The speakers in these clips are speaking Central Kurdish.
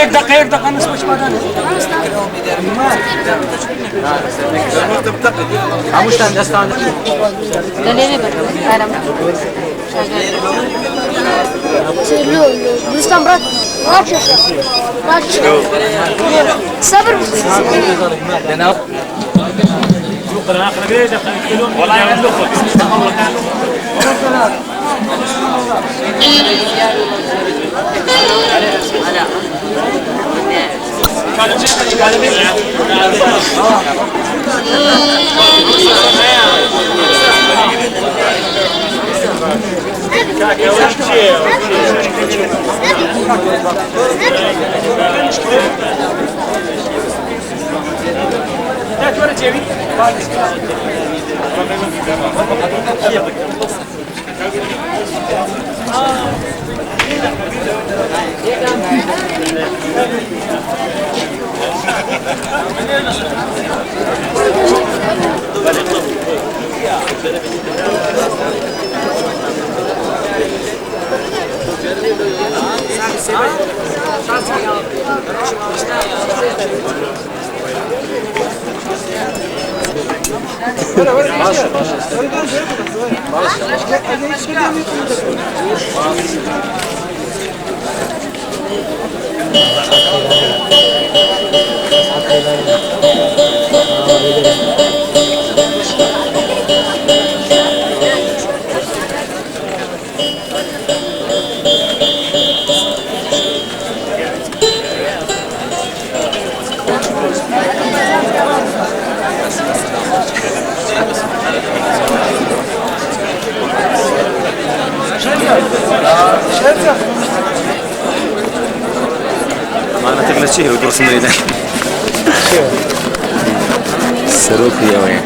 एक दقيقة نص عموشتان دستان دليني بكرم سيلو مستمرات راشش صبر والله يعمل معنا تقلت شيء ودرس مريضة سروكي يا وين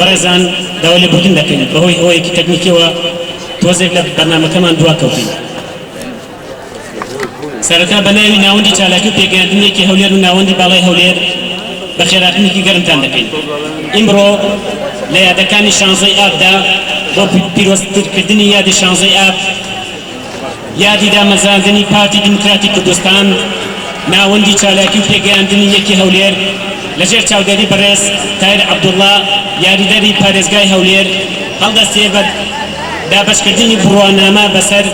برزان دولة بودن لكن هو تكنيكي وتوظف لبرنامج كمان دوا كوتين سرتا بناوي ناوندي چالاكي بيگاندني كي هولير ناوندي بالاي هولير بخيراتني كي گرمتان دكين امرو لا يدكاني شانزي ابدا بو بيروستر كدني ياد شانزي اب يادي دا مزاندني بارتي ديمقراطيك كردستان ناوندي چالاكي بيگاندني كي هولير لجر چاوداري برس تاير عبد الله ياري داري بارزگاي هولير هلدا سيبد دا بشكردني بروانامه بسر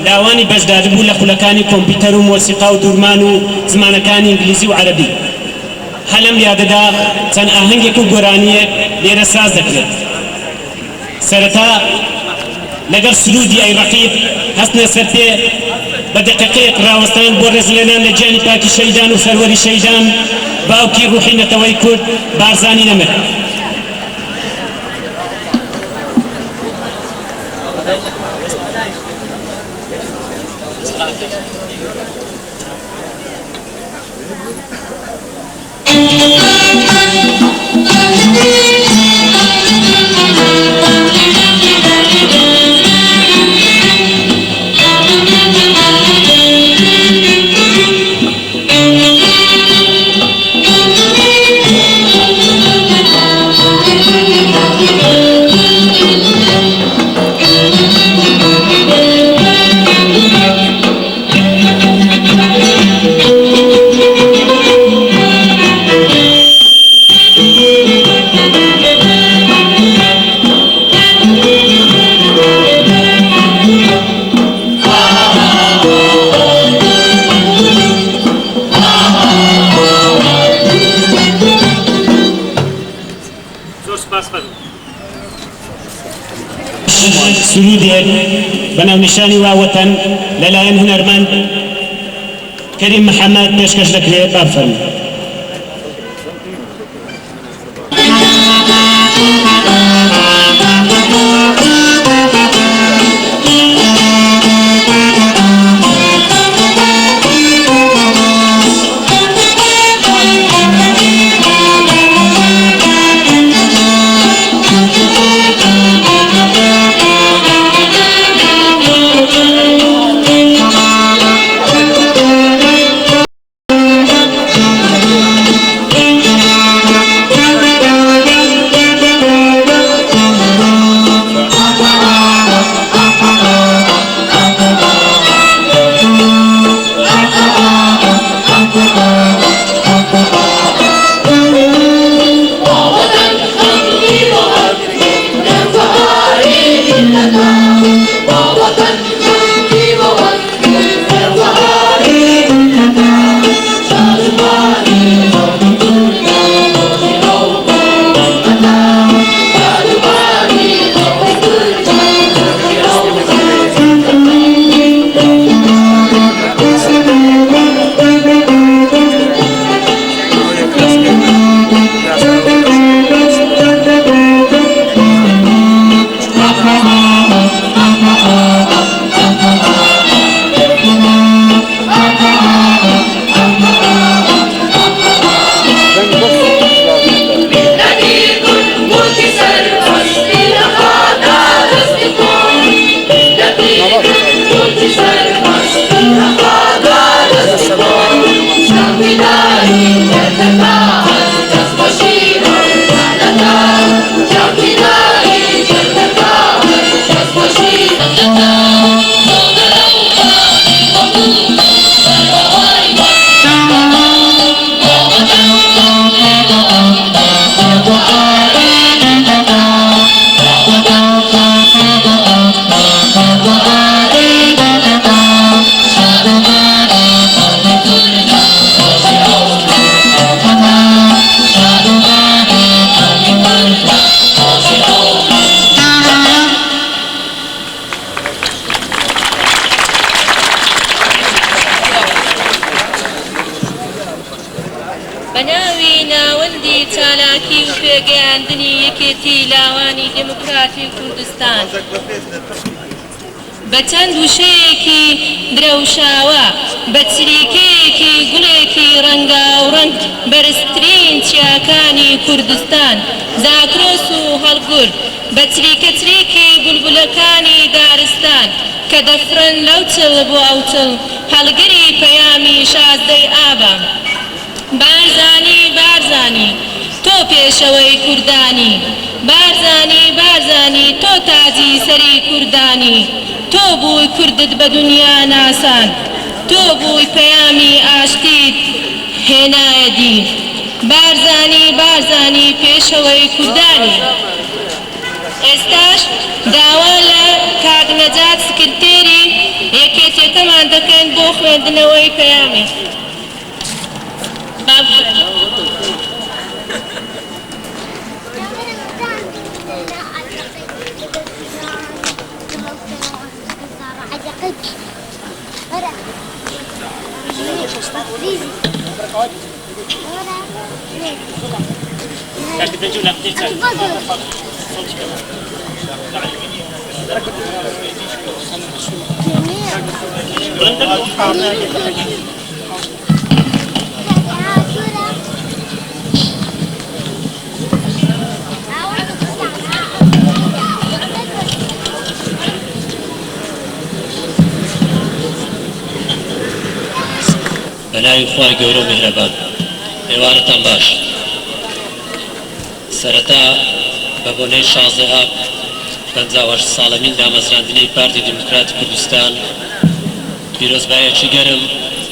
لاواني بجداد بو لخلكاني كمبيوتر وموسيقى ودورمان وزمانكاني انجليزي وعربي حلم ياددا تن آهنگك و گورانيك ليرا ساز دكرت سرتا لقر سلودي اي رقيب حسن سرتي بدقيق راوستان بورز لنا لجاني باكي شيدان وسروري شيدان باوكي روحي نتوي كرد بارزاني نمر Thank you. سرودێک بەناونیشانی واوەتەن لەلایەن هونەرمەند کەریم محەممەد پێشکەش دەکرێت بافەرمێ. بەناوی ناوەندی چالاکی و پێگەیاندنی یەکێتی لاوانی دموکراتی کوردستان بە چەند وشەیەکی درەوشاوە بە چریکەیەکی گوڵێکی ڕەنگاوڕەنگ بەرزترین چیاکانی کوردستان زاکرۆس و هەڵگورد بە چریکە چریکی بولبولەکانی دارستان کە دەفرن لەو چڵ بۆ ئەو چڵ هەڵگری پەیامی شازدەی ئابە بارزانی بارزانی تۆ پێشەوەی کوردانی بارزانی بارزانی تۆ تاجی سەری کوردانی تۆ بووی کوردت بە دنیا ناسان تۆ بووی پەیامی ئاشتیت هێنایە دی بارزانی بارزانی پێشەوەی کوردانی. ئێستاش داوا لە کاک نەجات سکرتێری یەکێتیەکەمان دەکەین بۆ خوێندنەوەی پەیامی. بەناوی خوای گەورە و میهرەبان ئێوارەتان باش. سەرەتا بە بۆنەی 16 58 ساڵەمین دامەزراندنەی پارتی دیموکراتی کوردستان پیرۆزبایەکی گەرم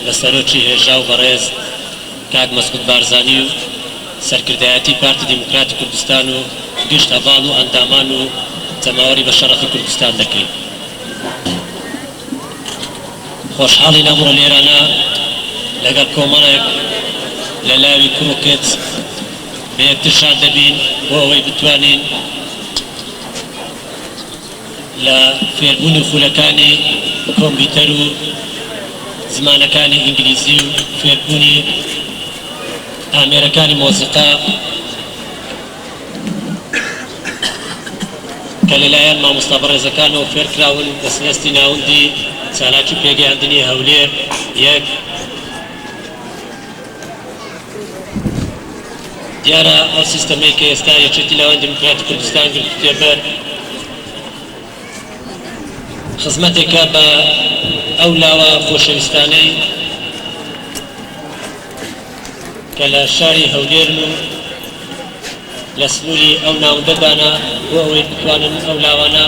لە سەرۆکی هێژا و بەڕێز کاک مەسعود بارزانی و سەرکردایەتی پارتی دیموکراتی کوردستان و گشت هەڤاڵ و ئەندامان و جەماوەری بە شەڕەفی کوردستان دەکەین. خۆشحاڵی نەبووە لێرانە لەگەڵ کۆمەڵێک لە لاوی کوڕوکت بە یەکترشان دەبین بۆ ئەوەی بتوانین لە فێربوون و خولەکانی کۆمپیوتەر و زمانەکانی ئینگلیزی و فێربوونی ئامێرەکانی مۆسیقا کە لەلایەن مامۆستا بەڕێزەکانەوە فێرکراون بە سنەستی ناوەندی چالاکی پێگەیاندنی هەولێر یەک دیارە ئەو سیستەمەی کە ئێستا یەکێتی لاوەن دیموکراتی کوردستان گرتوویە بەر خزمەتێکە بە ئەو لاوە خۆشەویستانەی کە لە شاری هەولێرن و لە سنووری ئەو ناوەندەدانە بۆ ئەوەی بتوانن ئەو لاوانە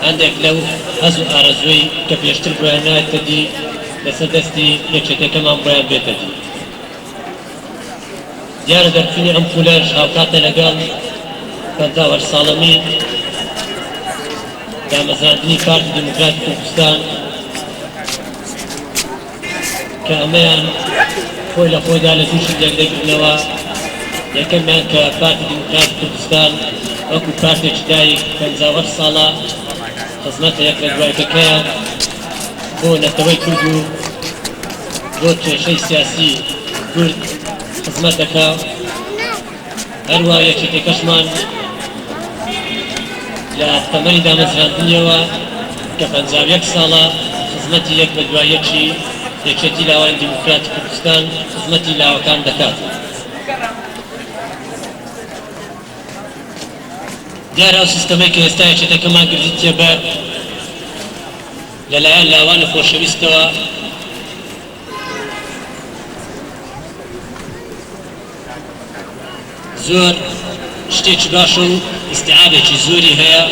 هەندێک لەو هەز و ئارەزوەی کە پێشتر بۆیان نایەتە دی لەسەر دەستی یەکێتەکەمان بۆیان بێتە دی دیارە دەرچوونی ئەم پولەش هاوکاتە لەگەڵ پەنجاوەر ساڵەمی دامەزراندنی پارتی دیموکراتی کوردستان کە ئەمەیان خۆی لە خۆیدا لە تووشی دەردەگرنەوە یەکەمیان کە پارتی دیموکراتی کوردستان وەکو پارتێکی دایک پەنجاوەر ساڵە خزمەتە یەک لە دوایەکەکەیە بۆ نەتەوەی کورد و بۆ کێشەی سیاسی کورد خزمەت دەکا هەروە یەکێتەکەشمان لە تەمەنی دامەزراندنیەوە کە 51 ساڵە خزمەتی یەک بە دوایەکی یەکێتی لاوانی دیموکراتی کوردستان خزمەتی لاوەکان دەکات دیارە ئەو سیستەمەی کە ئێستا یەکێتەکەمان گردیتیە بەر لەلایەن لاوانی خۆشەویستەوە زۆر شتێکی باشە و ئیستیعابێکی زۆری هەیە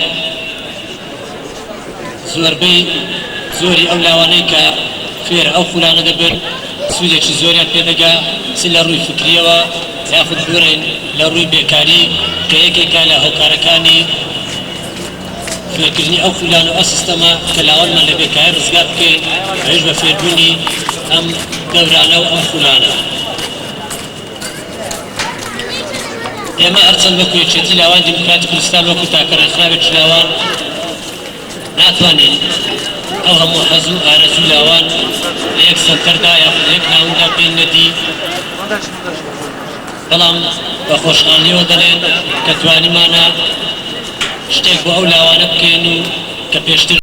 زۆربەی زۆری ئەو لاوانەی کە فێر ئەو خولانە دەبن سوودێکی زۆریان پێدەگا چ لە ڕووی فکریەوە یاخود بڕێن لە ڕووی بێکاری کە یەکێکە لە هۆکارەکانی فێرکردنی ئەو خولان و ئەو سیستەمە کە لاوانمان لە بێکاری ڕزگار بکەین هەیش بە فێربوونی ئەم دەورانە و ئەم خولانە ئێمە هەرچەند وەکو یەکێتی لاوان دیموکراتی کوردستان وەکو تاکەڕێکخراوێکی لاوان ناتوانین ئەو هەموو حەز و ئارەزوو لاوان لە یەک سەنتەردا یاخود یەک ناوندا پێی نەدی بەڵام بە خۆشحاڵیەوە دەڵێن کە توانیمانە شتێک بۆ ئەو لاوانە بکەین و کە پێشتر